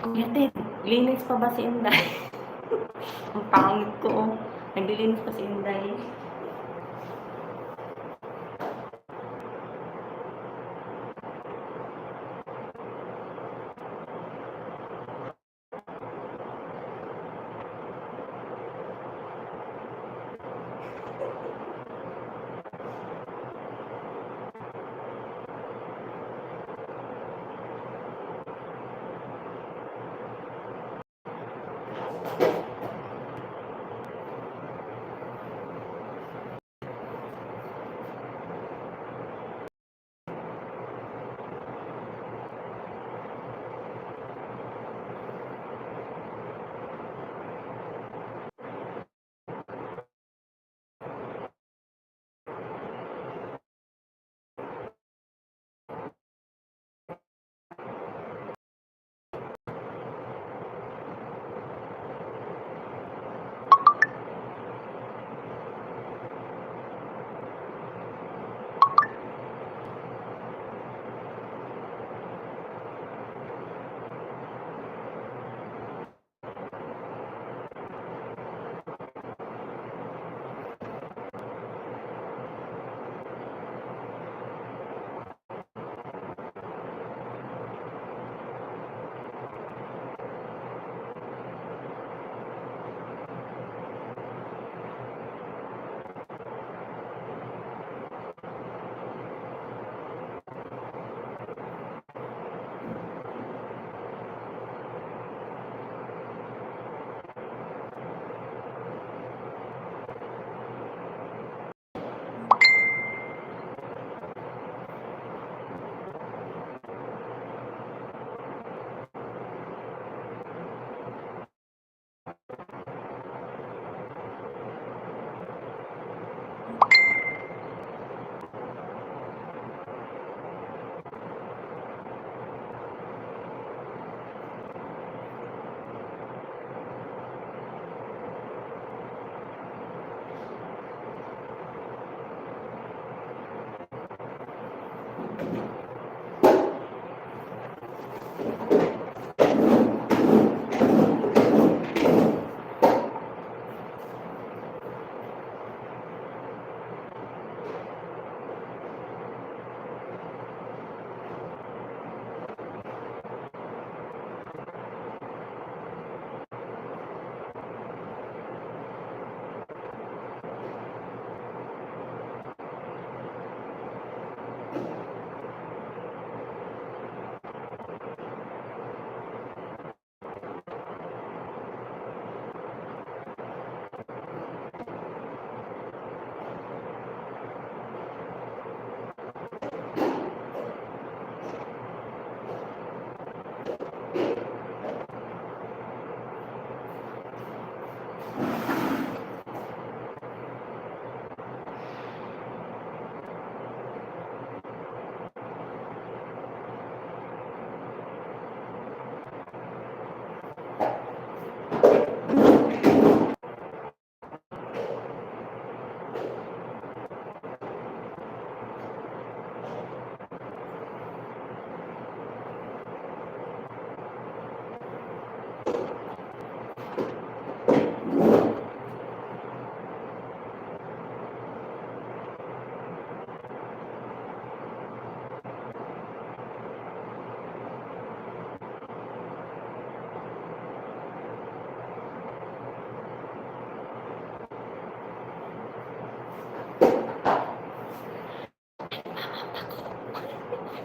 Kuya Ted, linis pa ba si Inday? Ang pangit ko, oh. Naglilinis pa si Inday.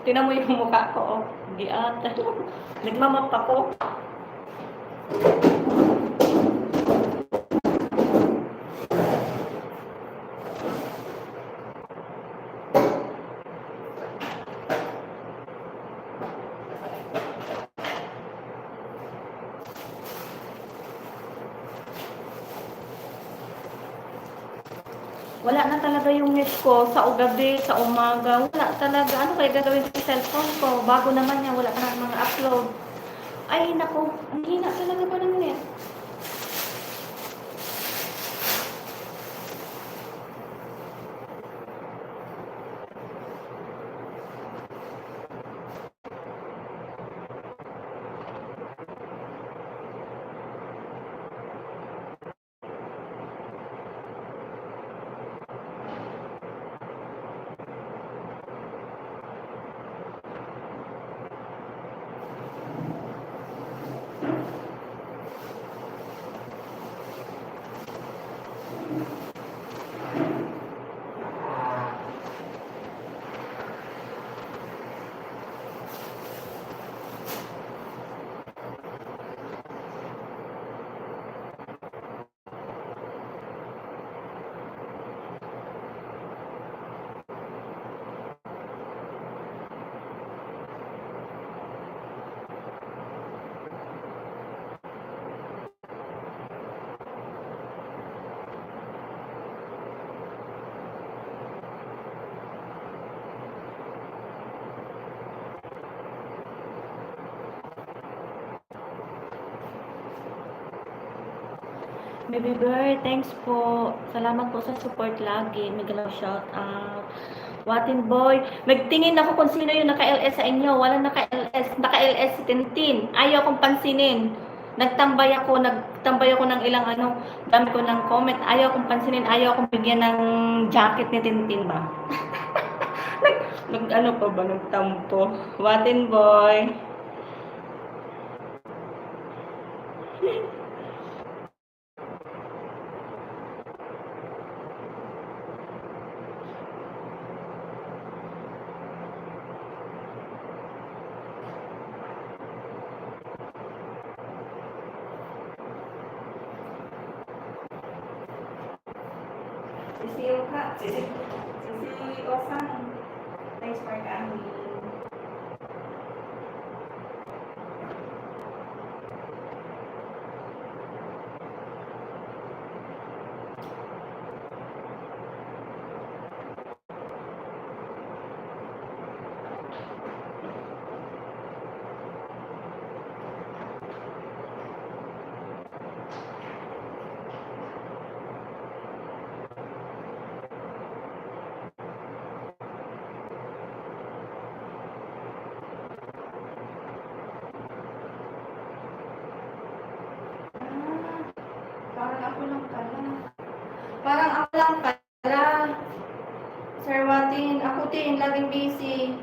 Tingnan mo yung mukha ko, oh. Giat. Nagmamap ako. Wala na talaga yung net ko sa gabi, sa umaga. Wala talaga. Ano kaya gagawin sa cellphone ko? Bago naman yan, wala pa na mga upload. Ay, naku. Ang hina talaga pa ng net. Baby Bird, thanks po. Salamat po sa support lagi. Mega shout out. Watin Boy, nagtingin ako kung sino yung naka-LS sa inyo. Walang naka-LS. Naka-LS si Tintin. Ayaw kong pansinin. Nagtambay ako ng ilang dami ko ng comment. Ayaw kong pansinin. Ayaw kong bigyan ng jacket ni Tintin ba? Pa ba? Nagtampo. Watin Boy. Sisiyo ka. Sisiyo Osan. Thanks for coming. Parang ako lang pala. Parang ako lang pala. Sir Watin, ako din, laging busy.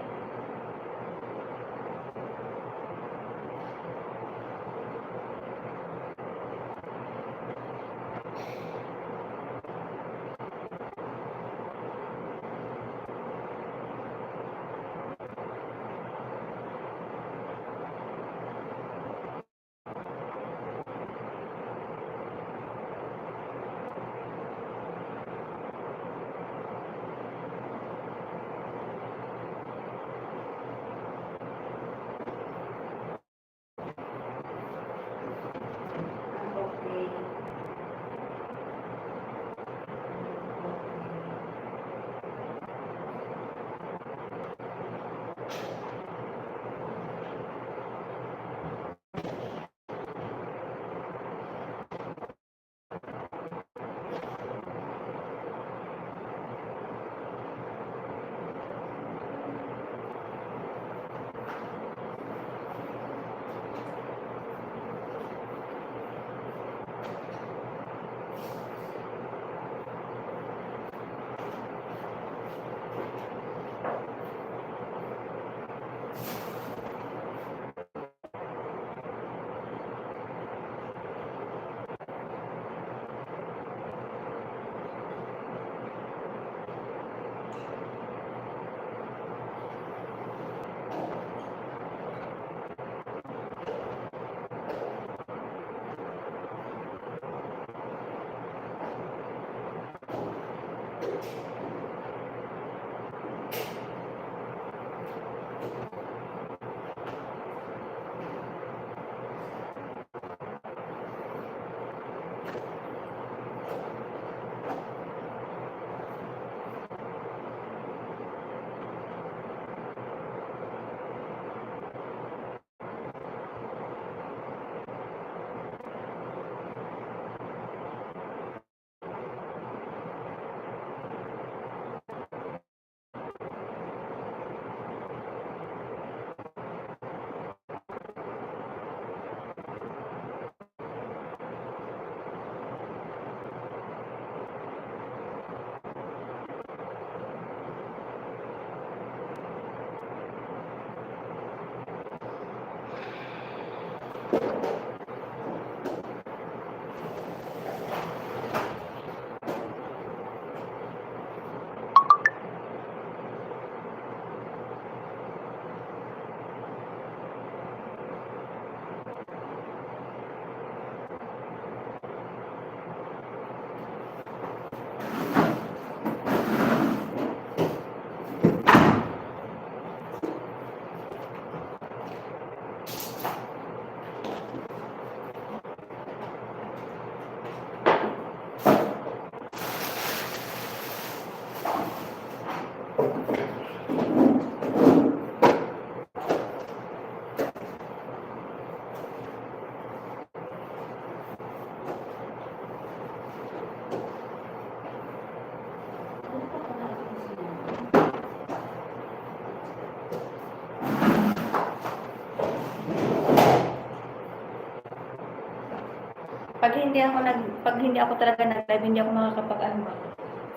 Pag hindi ako talaga nag-live, hindi ako makakapag-ano ba?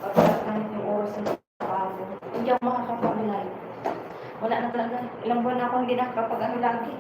Pag yung oras ng trabaho, hindi ako makakapag-live. Wala na talaga. Ilang buwan na ako hindi nakakapag-ano lagi.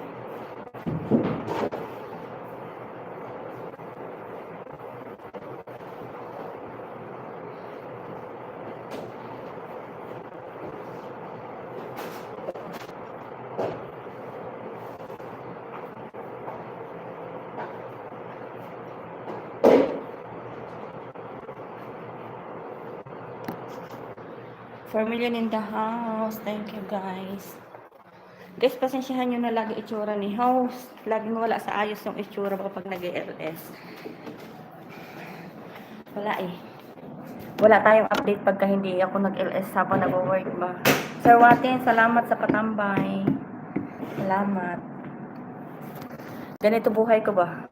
$4 million in the house. Thank you, guys. Guys, pasensyahan nyo na lagi itsura ni host. Laging wala sa ayos yung itsura kapag nag-LS. Wala eh. Wala tayong update pagka hindi ako nag-LS habang nag-work ba. Sir Watin, salamat sa patambay. Salamat. Ganito buhay ko ba?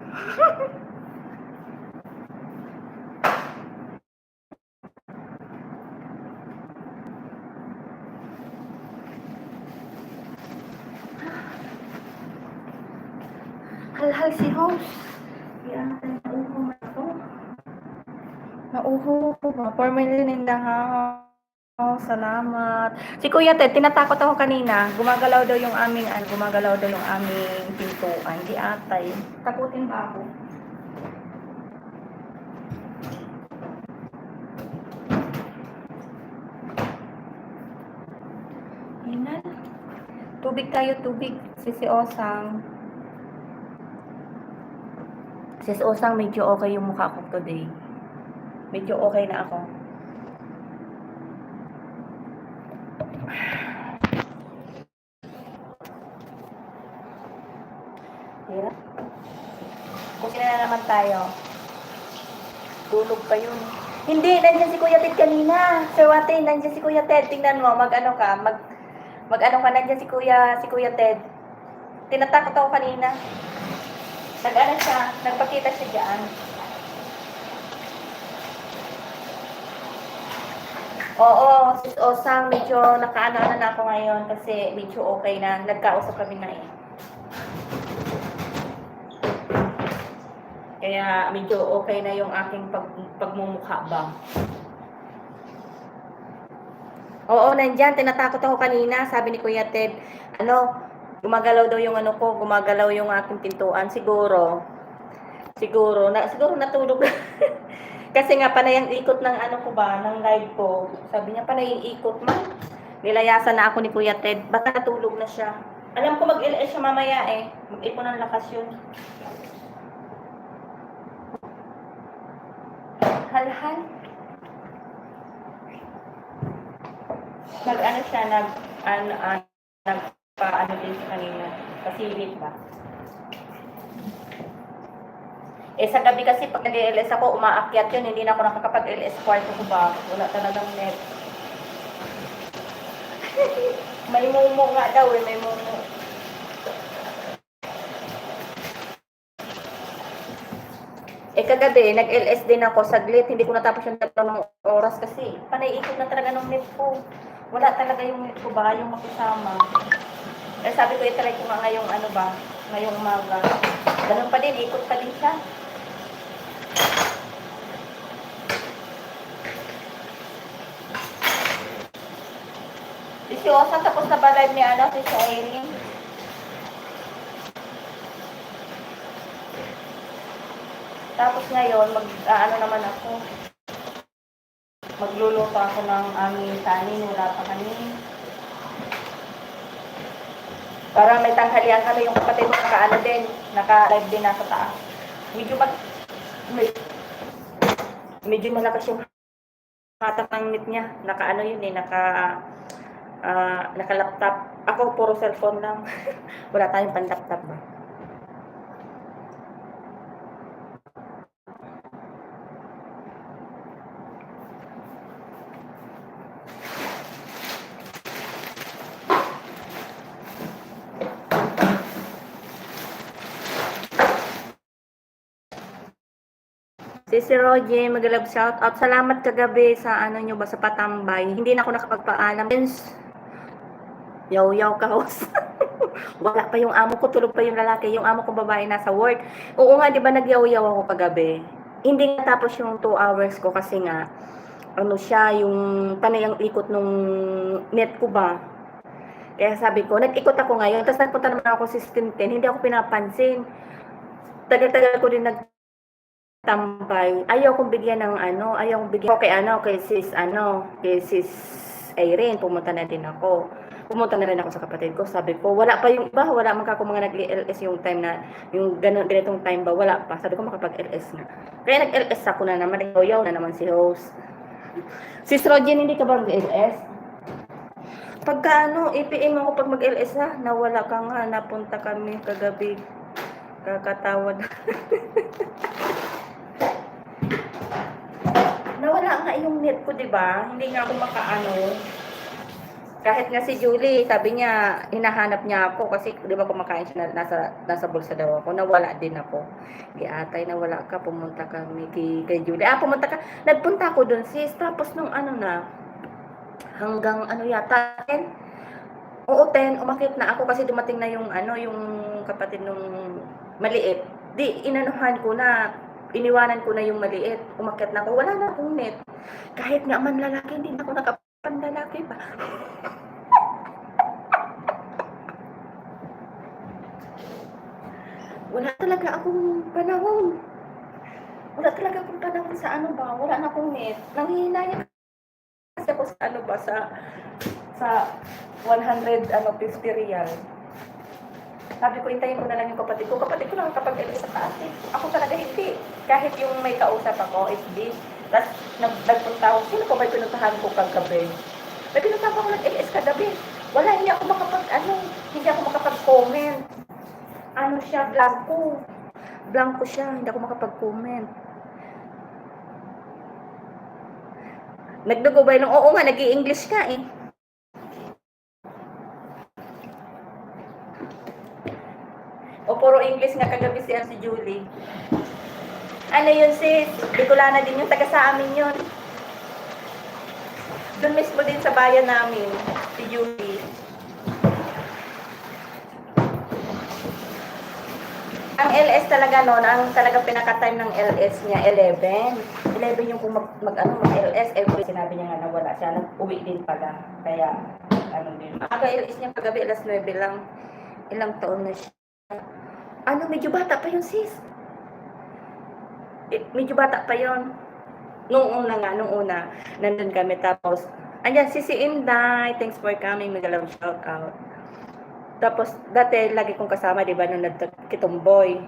Halhal si host. Yan, nauho na ako. Nauho ko ba? 4 million in the house. Oh, salamat. Si Kuya Ted, tinatakot ako kanina. Gumagalaw daw yung aming pintuan. Di atay. Takutin ba ako? Hinal. Tubig tayo, tubig. Sisi Osang. Sis Osang, medyo okay yung mukha ko today. Medyo okay na ako. Hirap. Kusina na naman tayo. Tulog pa yun. Hindi, nandiyan si Kuya Ted kanina. Sir Wate, nandiyan si Kuya Ted. Tingnan mo, mag-ano ka, nandiyan si Kuya Ted. Tinatakot ako kanina. Nag-ano siya, nagpakita siya diyan. Oo, sis Osang, medyo nakaano na ako ngayon kasi medyo okay na. Nagkausap kami na eh. Kaya medyo okay na yung aking pagmumukha ba. Oo, nandyan. Tinatakot ako kanina. Sabi ni Kuya Ted, gumagalaw daw yung gumagalaw yung aking pintuan. Siguro natulog. Kasi nga panay ang ikot ng ng live ko. Sabi niya panay yung ikot man. Nilayasan na ako ni Kuya Ted. Baka natulog na siya. Alam ko mag-LS siya mamaya eh. Mag-ipon ng lakas yun. Halhal. Nag-ano siya, nagpa-ano din siya kanina. Pasilip ba? Eh sa gabi kasi pag nag-LS ako, umaakyat yun. Hindi na ako nakakapag-LS kwarto ko ba? Wala talagang net. May mumo nga daw eh, may mumo. Eh kagabi, nag-LS din ako saglit. Hindi ko natapos yung tatlong oras kasi panay ikot na talaga ng net ko. Wala talaga yung net ko ba, yung makisama. Eh sabi ko, i-try ko nga ngayong ngayong umaga. Ganun pa din, ikot pa din siya. Si Osa, tapos na ba live ni si Irene? Tapos ngayon, ano naman ako, magluluto ako ng aming kanin, wala pa kami. Para may tanghalian kami, yung kapatid ko naka-ano din, naka-live din nasa taas. Medyo malakas yung hatak ng meet niya. Naka-ano yun eh, naka-laptop. Ako, puro cellphone lang. Wala tayong pan-laptop ba? Si Roger, mag-love shout out. Salamat kagabi sa ano nyo ba, sa patambay. Hindi na ako nakapagpaalam. Yaw-yaw ka, host. Wala pa yung amo ko, tulog pa yung lalaki. Yung amo ko babae nasa work. Oo nga, di ba nagyaw-yaw ako kagabi? Hindi nga tapos yung 2 hours ko kasi nga, ano siya, yung panay ang ikot nung net ko ba. Kaya sabi ko, nag-ikot ako ngayon. Tapos nagpunta naman ako sa 1610, hindi ako pinapansin. Tagal-tagal ko din tambay. Ayaw kong bigyan ng ano, ayaw kong bigyan kay sis Irene, pumunta na din ako. Pumunta na rin ako sa kapatid ko. Sabi ko, wala pa yung iba, wala man ako mga nag-LS yung time na, yung ganitong time ba, wala pa. Sabi ko, makapag-LS na. Kaya nag-LS ako na naman, nag-yaw na naman si host. Sis Rogen, hindi ka ba mag-LS? Pagka ano, IPM ako pag mag-LS ha, nawala ka nga, napunta kami kagabi. Kakatawad. Nawala nga yung net ko, di ba? Hindi nga ako makaano. Kahit nga si Julie, sabi niya, hinahanap niya ako kasi di ba kumakain siya, nasa bulsa daw ako. Nawala din ako. Atay, nawala ka, pumunta kami kay Julie. Pumunta ka. Nagpunta ako doon, sis. Tapos nung ano na, hanggang ano yata, 10. Oo, 10. Umakit na ako kasi dumating na yung ano, yung kapatid nung maliit. Di, inanuhan ko na, iniwanan ko na yung maliit. Umakyat na ako. Wala na akong net. Kahit nga man lalaki, hindi na ako nakapanlalaki pa. Wala talaga akong panahon. Wala talaga akong panahon sa ano ba. Wala na akong net. Nanghihinayang kasi ako sa ano ba, sa 150 real. Sabi ko, hintayin ko na lang yung kapatid ko. Kapatid ko lang kapag-LS sa taas. Ako talaga hindi. Kahit yung may kausap ako, FB. Tapos nagpunta ako. Sino ko ba pinuntahan ko kagabi? May pinuntahan ko ng-LS kagabi. Wala, hindi ako makapag-comment. Ano siya, blanco. Blanco siya, hindi ako makapag-comment. Nagdugo ba yung, oo nga, nag-i-English ka eh. O puro English nga kagabi siya si Julie. Ano yun sis? Bicolana din yung taga sa amin yun. Doon mismo din sa bayan namin, si Julie. Ang LS talaga noon, ang talaga pinaka-time ng LS niya, 11. 11 yung kung mag-LS, every sinabi niya nga nawala siya. Nag-uwi din pala. Kaya, ano din. Aga LS niya kagabi, alas 9 lang. Ilang taon na siya. Ano, medyo bata pa yun, sis. Medyo bata pa yun. Nung una, nandun kami. Tapos, andyan, si Inday, thanks for coming, mag-love shout out. Tapos, dati, lagi kong kasama, di ba, nung Kitumboy.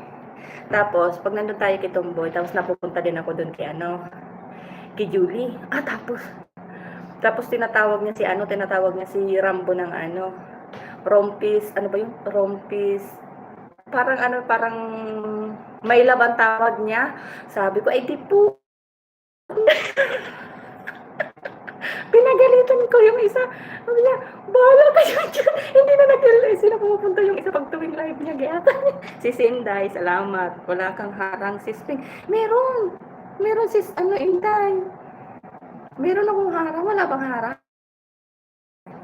Tapos, pag nandun tayo Kitumboy, tapos napupunta din ako dun kay Julie. Tapos tinatawag niya si Rambo ng Rompis, ano ba yung Rompis? Parang may laban tawag niya. Sabi ko, ay di po. Pinagalitan ko yung isa. Sabi niya, bahala kayo dyan. Hindi na nag-LS. Sila pumupunta yung isa pag tuwing live niya. Gayata. Si Sinday, salamat. Wala kang harang, sis Ping. Meron sis, Inday. Meron akong harang. Wala bang harang?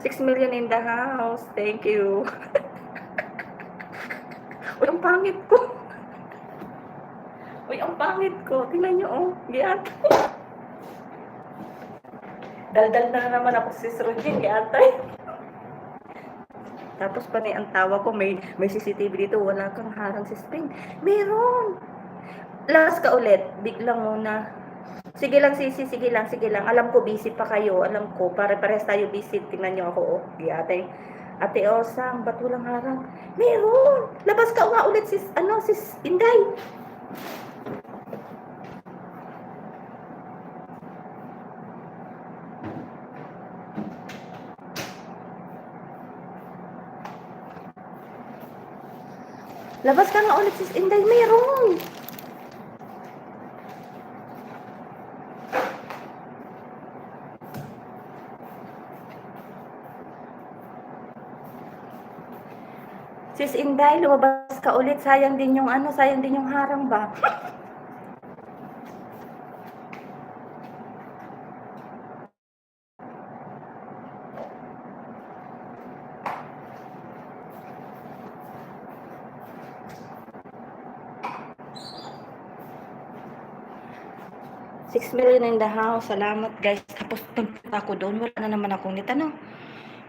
6 million in the house. Thank you. Uy, ang pangit ko. Tingnan nyo, oh. Gayata. Daldal na naman ako si Rogen, Atay. Tapos panay ang tawa ko, may CCTV dito, wala kang harang si Spring. Meron. Labas ka ulit, biglang muna. Sige lang, sisi, sige lang, sige lang. Alam ko, busy pa kayo. Alam ko, pare-pares tayo busy. Tingnan niyo ako, oh. Di ate. Ate Osang, ba't walang harang? Meron! Labas ka nga ulit, sis Inday. Labas ka nga ulit, sis Inday. Meron! Sis Inday, lumabas ka ulit. Sayang din yung sayang din yung harang ba? $6 million in the house. Salamat, guys. Tapos pagpunta ko doon, wala na naman akong net.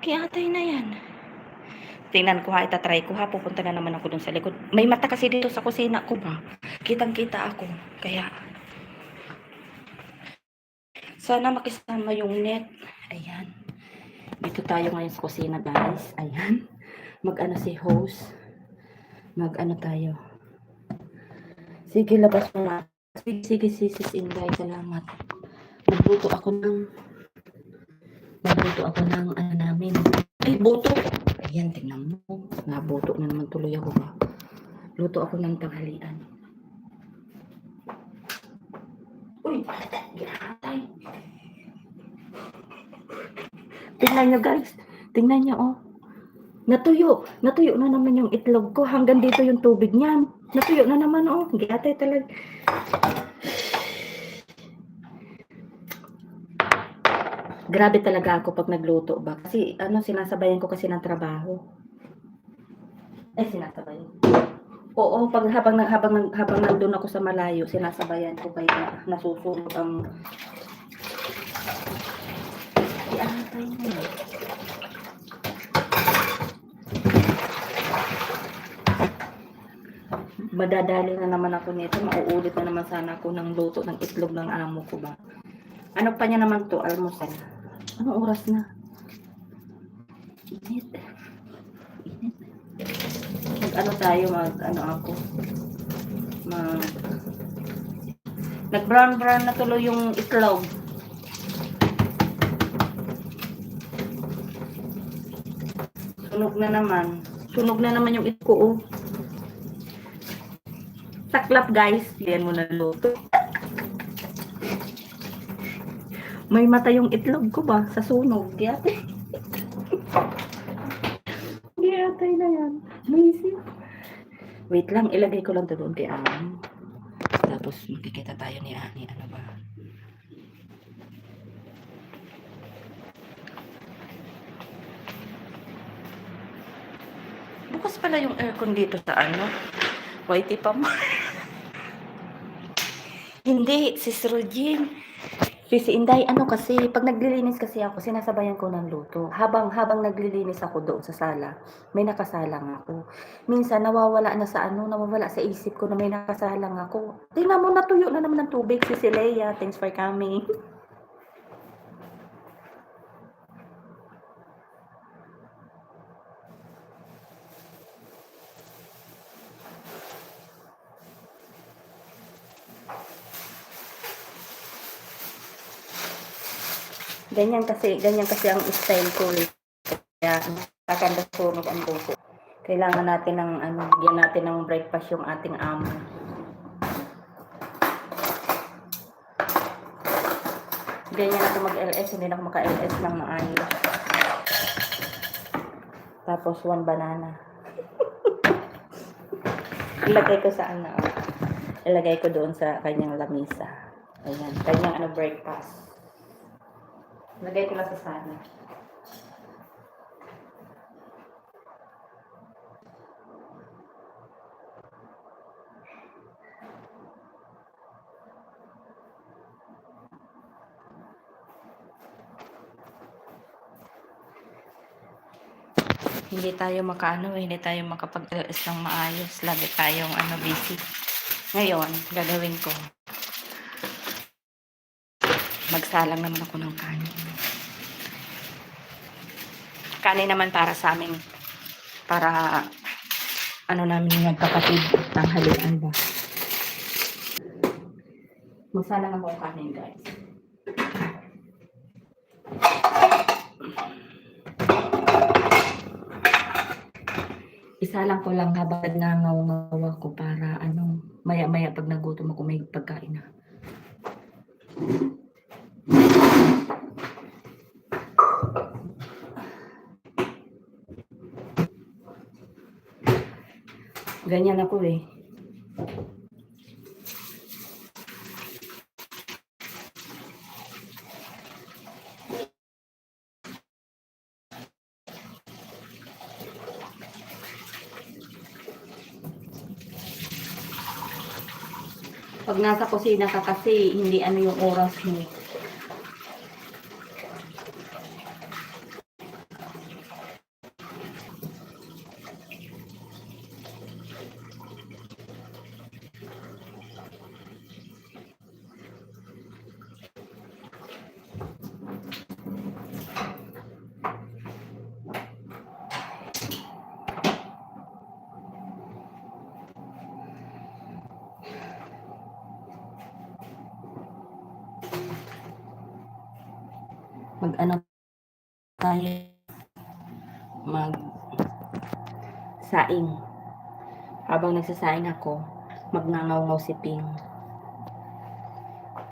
Kaya atay na yan. Tingnan ko ha, itatry ko ha. Pupunta na naman ako doon sa likod. May mata kasi dito sa kusina ko ba. Kitang-kita ako. Kaya, sana makisama yung net. Ayan. Dito tayo ngayon sa kusina, guys. Ayan. Mag-ano si host. Mag-ano tayo. Sige, labas mo na. Sige, sis Inday. Salamat. Magluto ako ng namin. Ay, buto. Ayan, tingnan mo. Nabuto na naman tuloy ako ba. Luto ako ng tanghalian. Uy, ginatay. Tingnan nyo, guys. Tingnan nyo, oh. Natuyo na naman yung itlog ko. Hanggang dito yung tubig niyan. Natuyo na naman, oh. Ginatay talaga. Grabe talaga ako pag nagluto ba. Kasi sinasabayan ko kasi ng trabaho. Sinasabayan. Oo, pag habang nandun ako sa malayo, sinasabayan ko kaya nasusunod ang iatay na. Madadali na naman ako nito. Mauulit na naman sana ako ng luto ng itlog ng amo ko ba. Ano pa niya naman to? Almusal. Anong oras na? Init. Nag-brown na tuloy yung itlog. Sunog na naman yung itlog ko, oh. Saklap, guys. Yan mo na luto. May mata yung itlog ko ba sa sunog. Giyatay na yan. Amazing. Wait lang, ilagay ko lang to doon kay Ani. Tapos makikita tayo ni Ani. Ano ba? Bukas pala yung aircon dito sa Whitey pa mo. Hindi, Sis Regine. Sis Inday, kasi, pag naglilinis kasi ako, sinasabayan ko ng luto. Habang naglilinis ako doon sa sala, may nakasalang ako. Minsan, nawawala sa isip ko na may nakasalang ako. Tingnan mo, natuyo na naman ng tubig. Sis Leia, thanks for coming. Ganyan kasi ang style ko. Kaya kakanda sunog ang buko. Kailangan natin ng bigyan natin ng breakfast yung ating amo. Ganyan ako mag-LS, hindi na ako maka-LS ng maayos. Tapos 1 banana. Ilagay ko sa ilagay ko doon sa kanyang lamisa. Ayan, kanyang breakfast. Lagay ko lang sa sana. Hindi tayo hindi tayo makapag-LS ng maayos. Lagi tayong busy. Ngayon, gagawin ko, magsalang naman ako ng kanin. Kanin naman para sa amin, para ano namin yung magkapatid, tanghalian ba. Magsalang ako ng kanin, guys. Isalang ko lang habang nangangaw ko para maya-maya pag nagutom ako may pagkain na. Ganyan ako eh. Pag nasa kusina ka kasi, hindi yung oras mo. Tayo saing. Habang nagsasaing ako, magnangaw-ngaw si Ping.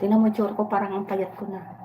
Tingnan mo, tsura ko parang ang payat ko na.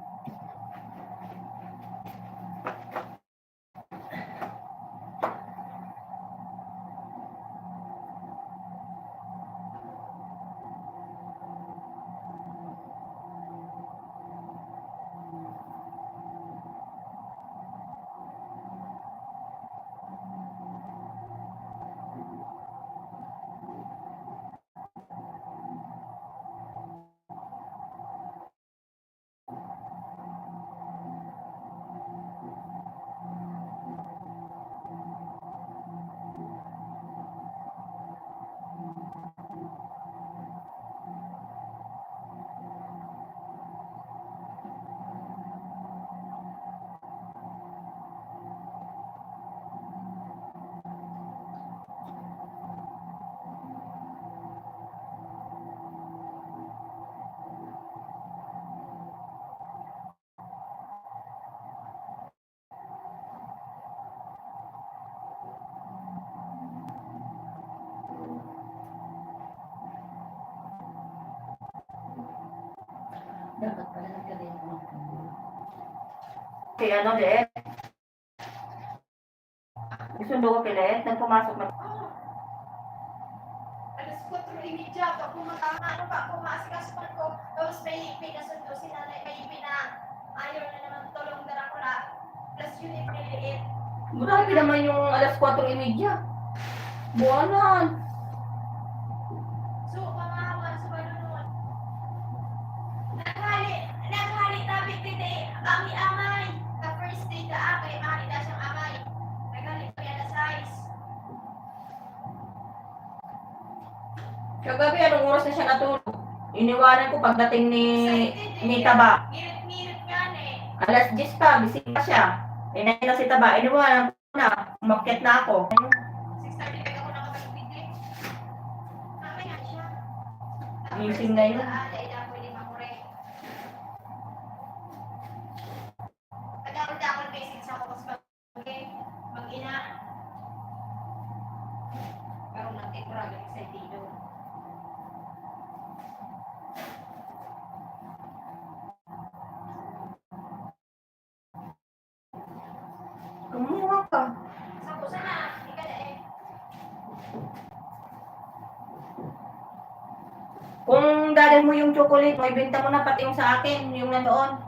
Dapat pala nagkagayin ko. Kaya ulit. Gusto ko pilit, nang pumasok na. Alas 4:30 pa ako maasikas ko. Tapos may pinasundo si nanay, may ayaw na naman tulong Dracula. Plus yun yung niliit. Grabe naman yung alas 4:30. Buwanan. So, pangawan, so ano nun. Naghali tabi titi, kami amay. Ka first day ka kay mahali na siyang amay. Naghali kami alas 6. Kagabi, anong oras na siya natulog? Iniwanan ko pagdating ni Taba. Ngirit nga eh. Alas 10 pa, bisita pa siya. Inayin na si Taba, iniwanan ko na. Umakyat na ako. 6:30 pa ako nakapag-bigay. Amay nga siya. Gising na yun. Pagkakot ako ng basic sa ako mag-ina. Parang natin, marami excited. Kumuha ka. Sapo sana, hindi ka na eh. Kung dalhin mo yung chocolate, may benta mo na pati yung sa akin, yung nandoon.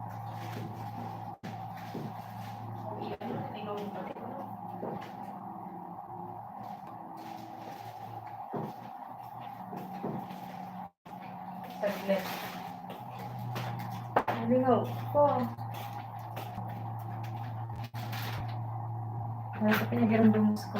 Saglit. Lingaw ko. Ano ito pinag-irambang ko?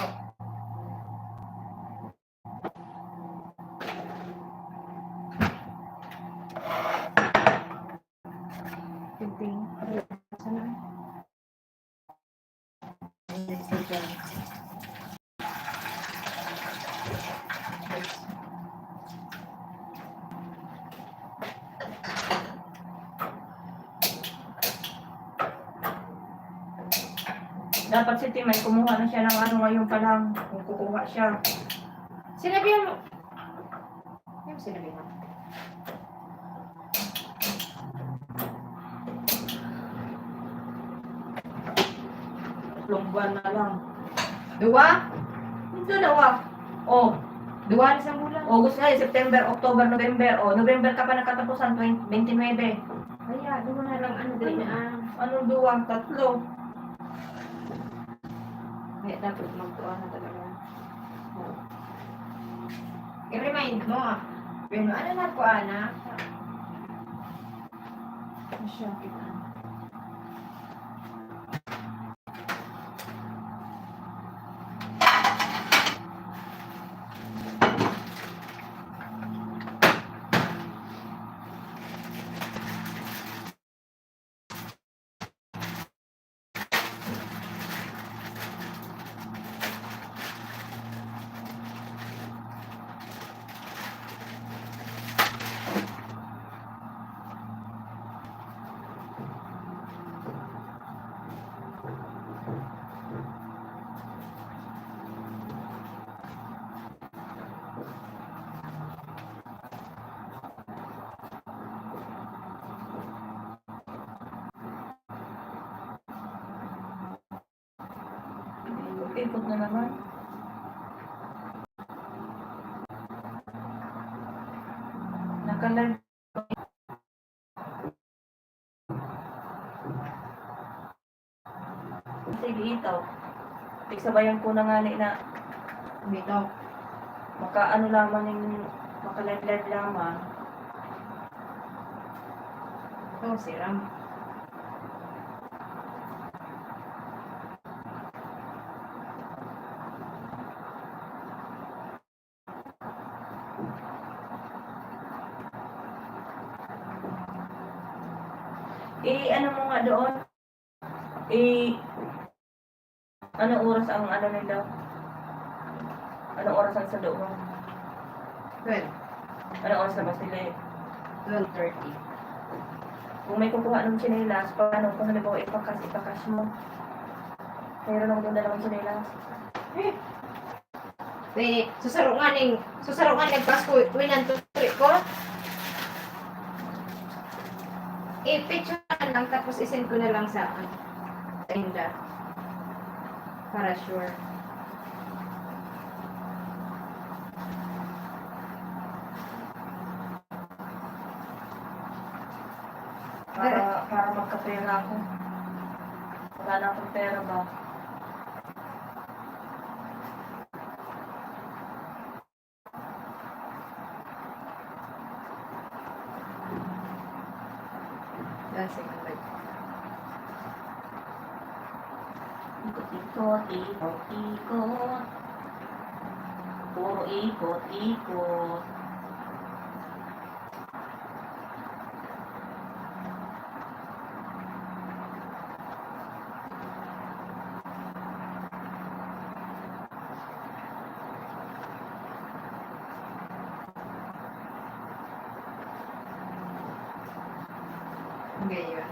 Dapat si Timay, kumuha na siya ng ano ngayon pa lang. Kung kukuha siya. Sinabihan mo. Yung sinabihan mo. Tatlong buwan na lang. Dua? Ito daw. Oh, Dua na sa bulan. August ngayon, September, October, November. Oh, November ka pa nakatapusan, 29. Kaya, dua na lang ano din ah. Anong duwang? Tatlo. Kaya dapat magtuwa na talaga. I-remind mo. Pero ano na po, Ana? Masya kita. Ikot na naman. Nakalag. Sige, itaw. Tigsabayan ko na nga na Dito. makaano lamang yung makalive lamang. Ito, siram. Ano mo nga doon? Anong oras ang ano nila? Anong oras ang sa doon? 12. Anong oras na ba sila eh? 12:30. Kung may kukuha ng tsinelas, paano? Kung halimbawa ipakas mo. Mayroon ako doon dalawang tsinelas. Susarungan nagpasko, tuwinan tuloy ko. I-picture lang, tapos isend ko na lang sa tinda. Para sure. Para magkapera ako. Wala na akong pera ba? Dancing on like. Ikot, ikot, ikot. Puro ikot, ikot. Okay, yun.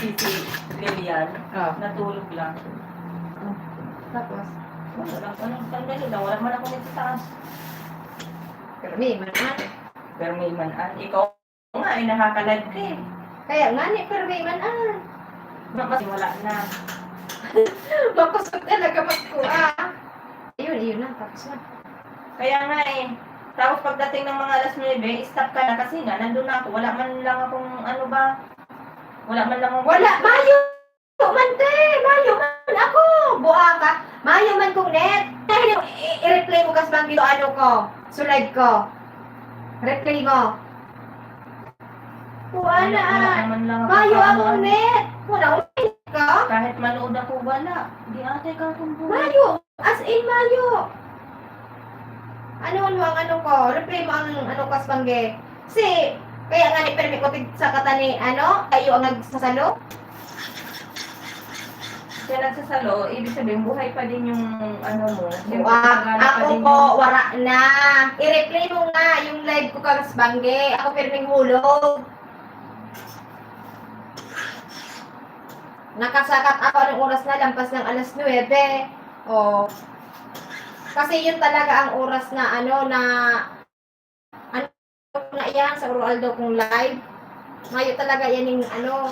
Si Lilian, Oh. natulog lang. Tapos, Wala lang, anong sandali lang, wala man ako nito sa taas. pero may manan. Pero may manan, ikaw nga ay nakakalag ka eh. Kaya nga ni, pero may manan. Mas wala na. Makusog talaga magkuha. Ayun na, tapos na. Kaya nga eh. Tapos pagdating ng mga alas 9, stop ka na kasi nga, nandun na ako. Wala man lang akong ano ba. Wala man lang akong... Wala, mayo man te, mayo man ako. Buha ka, mayo man kong net. Dahil i-replay mo kas bang dito ano ko, sulad ko. Replay mo. Buha na. Wala man lang Mayo akong akong net. Wala akong net. manood ako, wala. Di ate ka kung Mayo! As in Mayo! Ano ang ano ko? Reply mo ang ano kasbangge. Si, kaya nga ni permit ko sa kata ni ano, kayo ang nagsasalo. Kaya nagsasalo, ibig sabihin, buhay pa din yung ano mo. Yung Wag, pagkagana pa ako din ko, yung- wala na. I-replay mo nga yung live ko kasbangge. Ako perming hulog. Nakasakat ako ng oras na lampas ng alas 9. Oh. Kasi yun talaga ang oras na ano na na yan sa Roaldo kong live. Mayo talaga yan yung ano,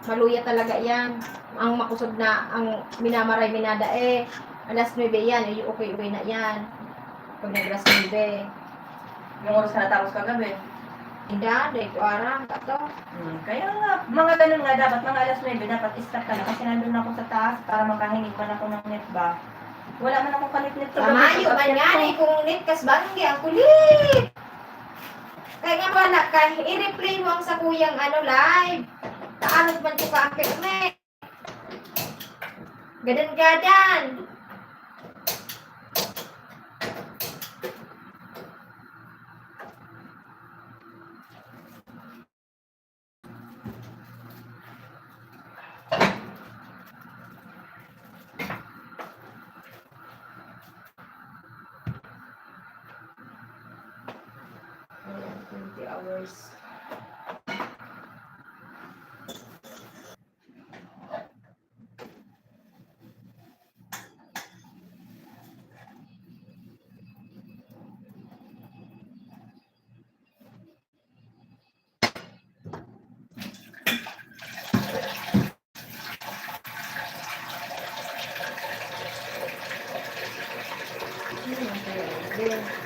maluya talaga yan. Ang makusog na, ang minamaray minada alas 9 yan, okay na yan. Pag nag-alas 9. yung oras na natapos kagabi. Hindi, dahil ko arang, kato. Kaya nga, mga ganun nga dapat, mga alas 9, dapat stop ka na kasi nandun ako sa taas para makahinig man ako ng net ba. Wala man akong kanit-net Mayo man yan, kung net kasbangge, ang kulit. Kaya nga pala, i-replay mo ang sa kuyang ano live. Kaanod man ko ka ang permit. Gadan-gadan. Ayan, 20 hours. Kaya,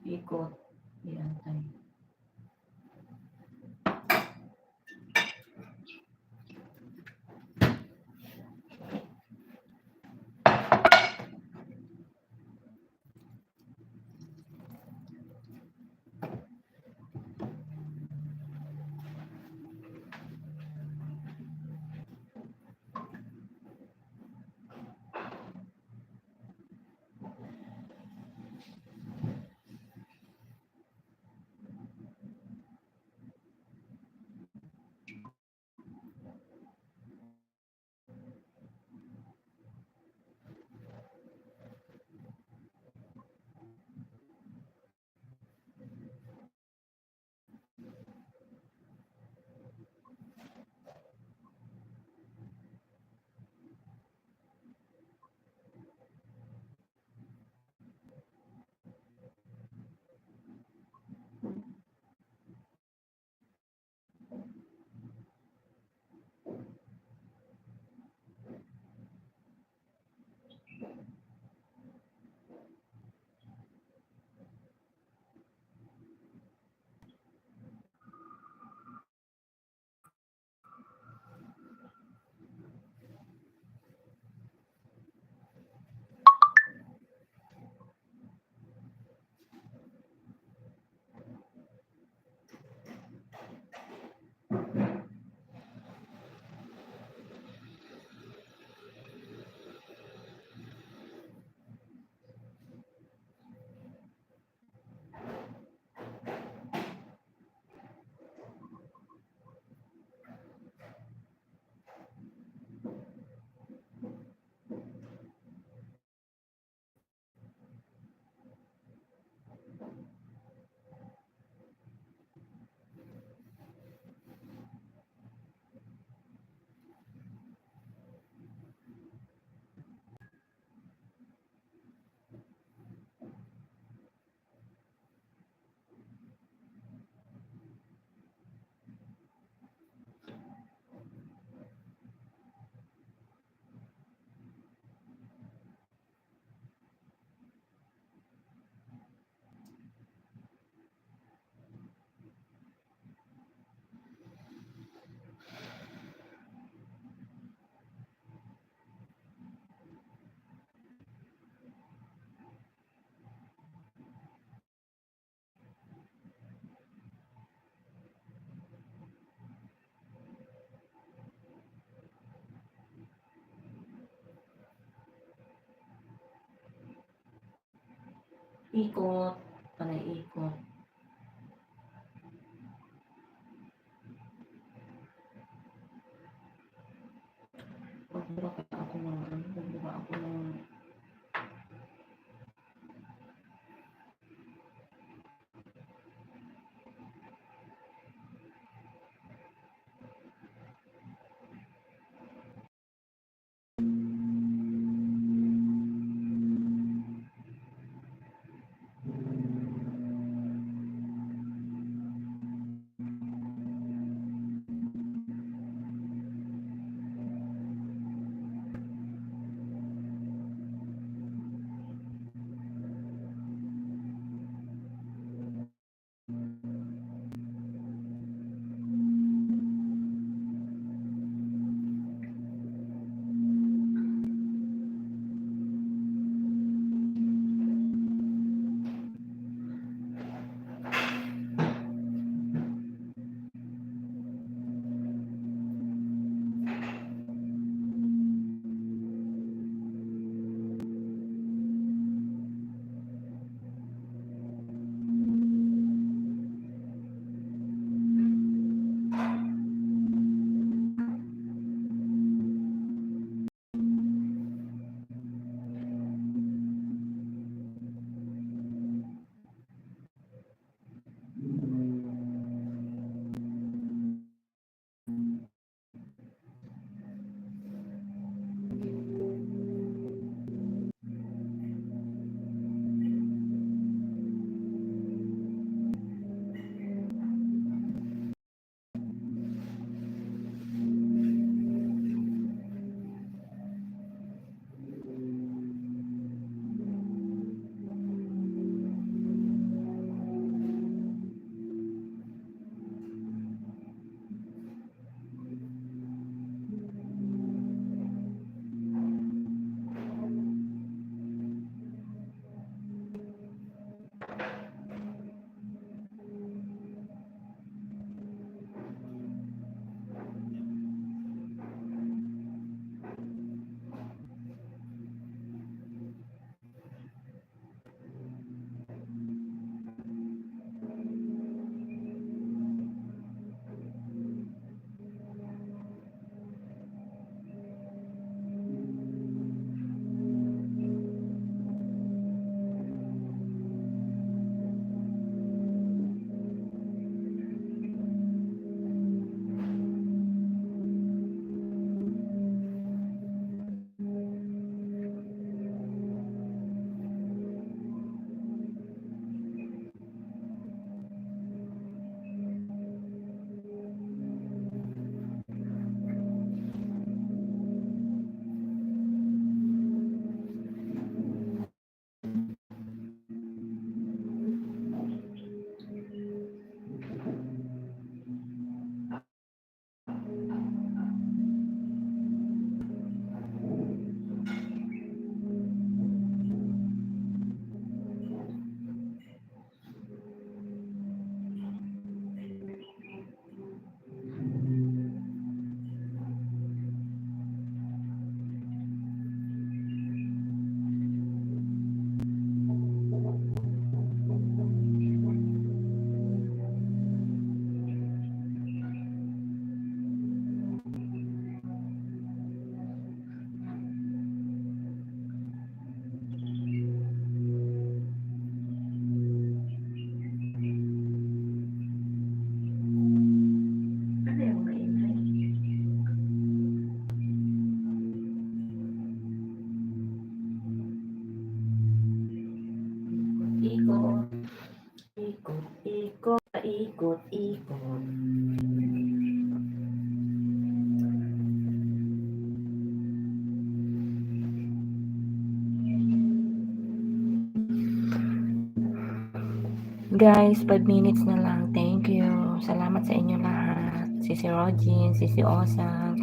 Ikot. Iantay. Ikot. Panay ikot. Pagbuka kaya ako ng ano, pagbuka ako ng ano yung maingay? Ikot. Ikot, ikot, ikot, ikot. Guys, 5 minutes na lang. Thank you. Salamat sa inyo lahat. Sisi Rogin, Sisi Osang,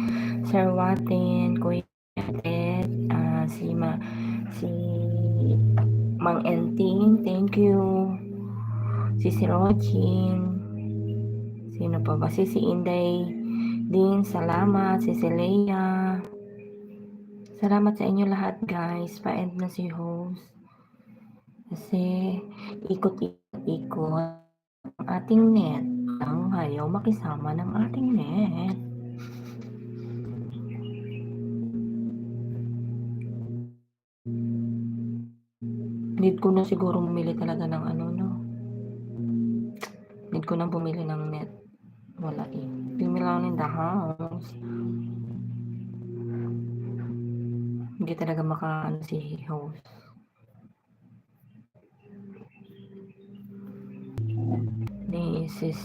Sir Watin, Kuya Ted, si Mang Enting, thank you. Sisi Rogin, sino pa ba? Sisi Inday din, salamat. Sisi Leia. Salamat sa inyo lahat, guys. Pa-end na si host. Kasi ikot-ikot ang ating net ang ayaw makisama ng ating net. Need ko na siguro bumili talaga ng ano, no? Need ko na bumili ng net. Wala eh. Leave me alone in the house. Hindi talaga makaano si host. This is...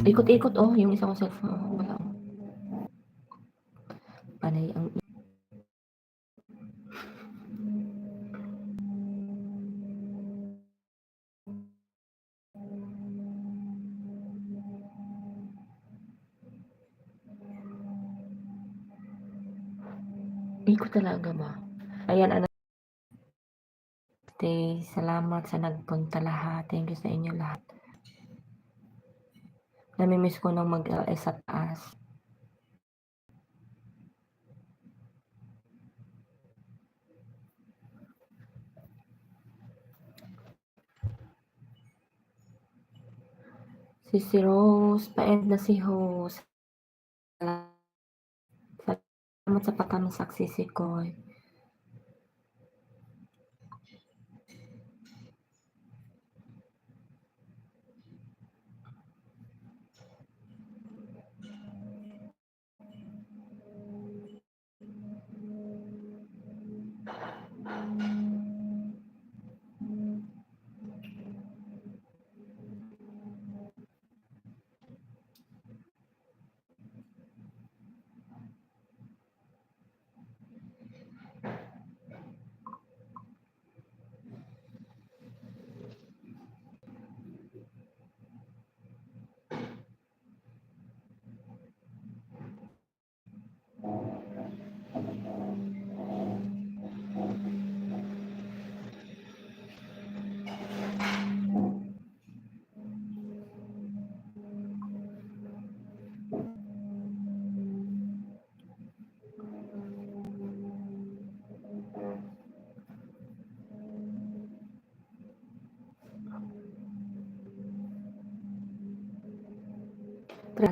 Ikot-ikot oh, yung isa ko cellphone. Oh, wala oh. Panay ang... Ikot talaga ba? Ayan, ano. Salamat sa nagpunta lahat. Thank you sa inyo lahat. Namimiss ko nang mag-LS sa taas. Si Rose, pa-end na si Rose. Salamat sa pagkamasak si Koy.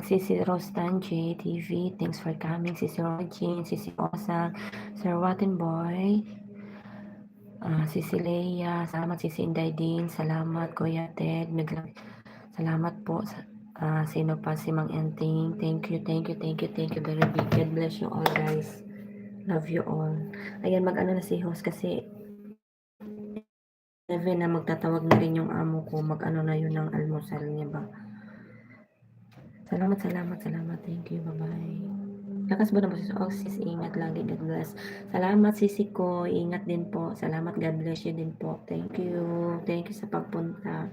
Sisi Rostan JTV, thanks for coming. Sisi Rogin, Sisi Osang, Sir Watin Boy, Sisi Leia, salamat Sisi Inday din, salamat Kuya Ted, salamat po sa sino pa si Mang Enting, thank you very big. God bless you all guys. Love you all. Ayan, mag-ano na si host kasi 7 na magtatawag na rin yung amo ko, mag-ano na yun ng almusal niya ba. Salamat. Thank you. Bye-bye. Lakas ba na po si Oxys? Ingat lagi. God bless. Salamat Sisi ko. Ingat din po. Salamat. God bless you din po. Thank you. Thank you sa pagpunta.